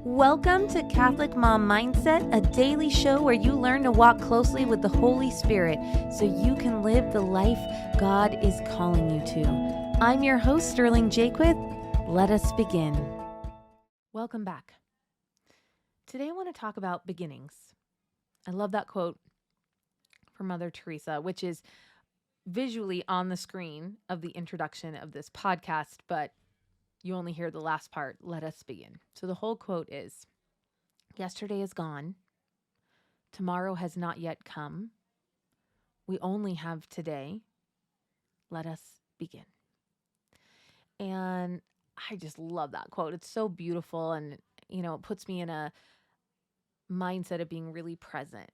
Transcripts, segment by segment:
Welcome to Catholic Mom Mindset, a daily show where you learn to walk closely with the Holy Spirit so you can live the life God is calling you to. I'm your host, Sterling Jaquith. Let us begin. Welcome back. Today I want to talk about beginnings. I love that quote from Mother Teresa, which is visually on the screen of the introduction of this podcast, but you only hear the last part, let us begin. So the whole quote is, yesterday is gone. Tomorrow has not yet come. We only have today. Let us begin. And I just love that quote. It's so beautiful. And, it puts me in a mindset of being really present.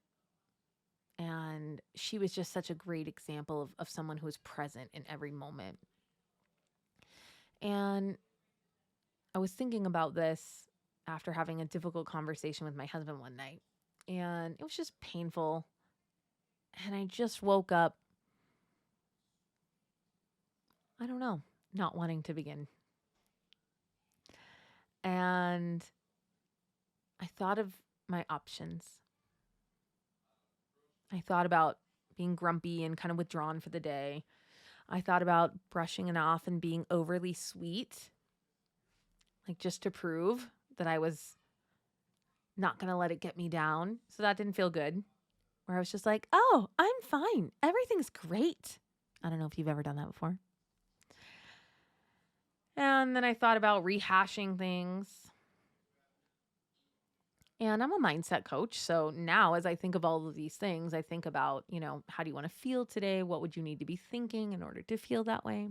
And she was just such a great example of someone who was present in every moment. And I was thinking about this after having a difficult conversation with my husband one night, and it was just painful. And I just woke up, I don't know, not wanting to begin. And I thought of my options. I thought about being grumpy and kind of withdrawn for the day. I thought about brushing it off and being overly sweet, like just to prove that I was not going to let it get me down. So that didn't feel good. Where I was just like, oh, I'm fine. Everything's great. I don't know if you've ever done that before. And then I thought about rehashing things. And I'm a mindset coach. So now as I think of all of these things, I think about, how do you want to feel today? What would you need to be thinking in order to feel that way?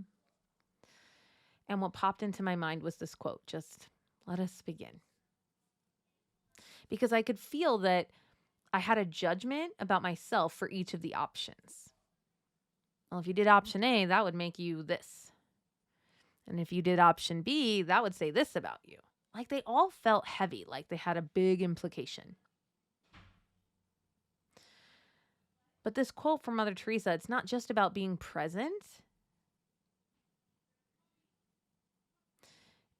And what popped into my mind was this quote, just let us begin. Because I could feel that I had a judgment about myself for each of the options. Well, if you did option A, that would make you this. And if you did option B, that would say this about you. Like they all felt heavy, like they had a big implication. But this quote from Mother Teresa, it's not just about being present.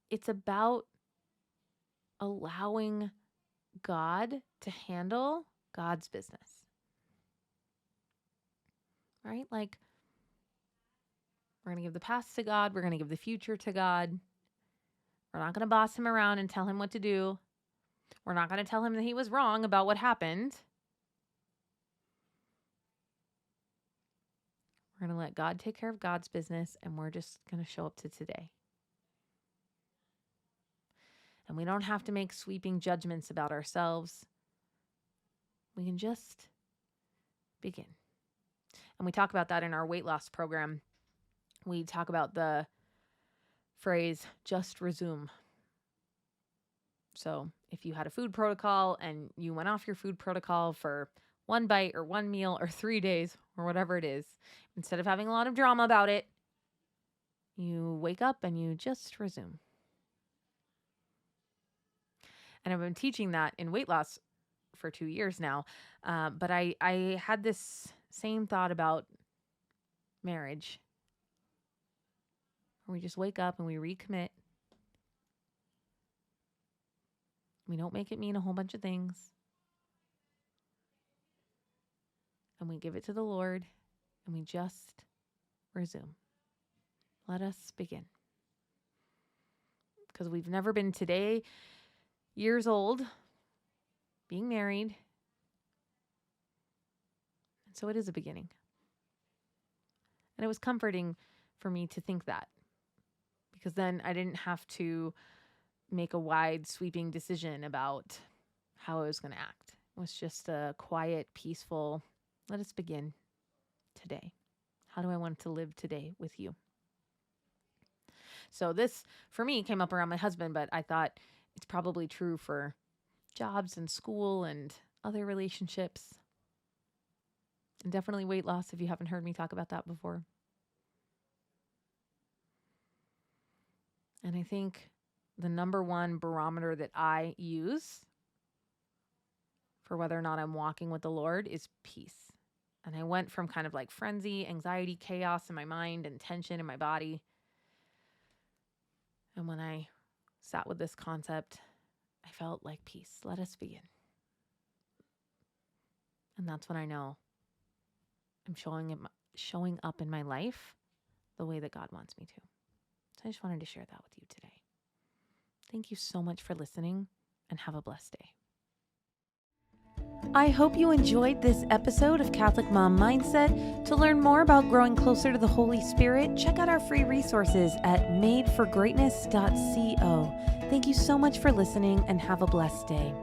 It's about allowing God to handle God's business. Right? Like, we're going to give the past to God. We're going to give the future to God. We're not going to boss him around and tell him what to do. We're not going to tell him that he was wrong about what happened. We're going to let God take care of God's business, and we're just going to show up to today. And we don't have to make sweeping judgments about ourselves. We can just begin. And we talk about that in our weight loss program. We talk about the phrase, just resume. So if you had a food protocol and you went off your food protocol for one bite or one meal or 3 days or whatever it is, instead of having a lot of drama about it, you wake up and you just resume. And I've been teaching that in weight loss for 2 years now. But I had this same thought about marriage. We just wake up and we recommit. We don't make it mean a whole bunch of things. And we give it to the Lord and we just resume. Let us begin. Because we've never been today years old, being married. And so it is a beginning. And it was comforting for me to think that. Because then I didn't have to make a wide sweeping decision about how I was going to act. It was just a quiet, peaceful, let us begin today. How do I want to live today with you? So this, for me, came up around my husband, but I thought it's probably true for jobs and school and other relationships. And definitely weight loss if you haven't heard me talk about that before. And I think the number one barometer that I use for whether or not I'm walking with the Lord is peace. And I went from kind of like frenzy, anxiety, chaos in my mind and tension in my body. And when I sat with this concept I felt like peace. Let us begin. And that's when I know I'm showing up in my life the way that God wants me to. So I just wanted to share that with you today. Thank you so much for listening, and have a blessed day. I hope you enjoyed this episode of Catholic Mom Mindset. To learn more about growing closer to the Holy Spirit, check out our free resources at madeforgreatness.co. Thank you so much for listening, and have a blessed day.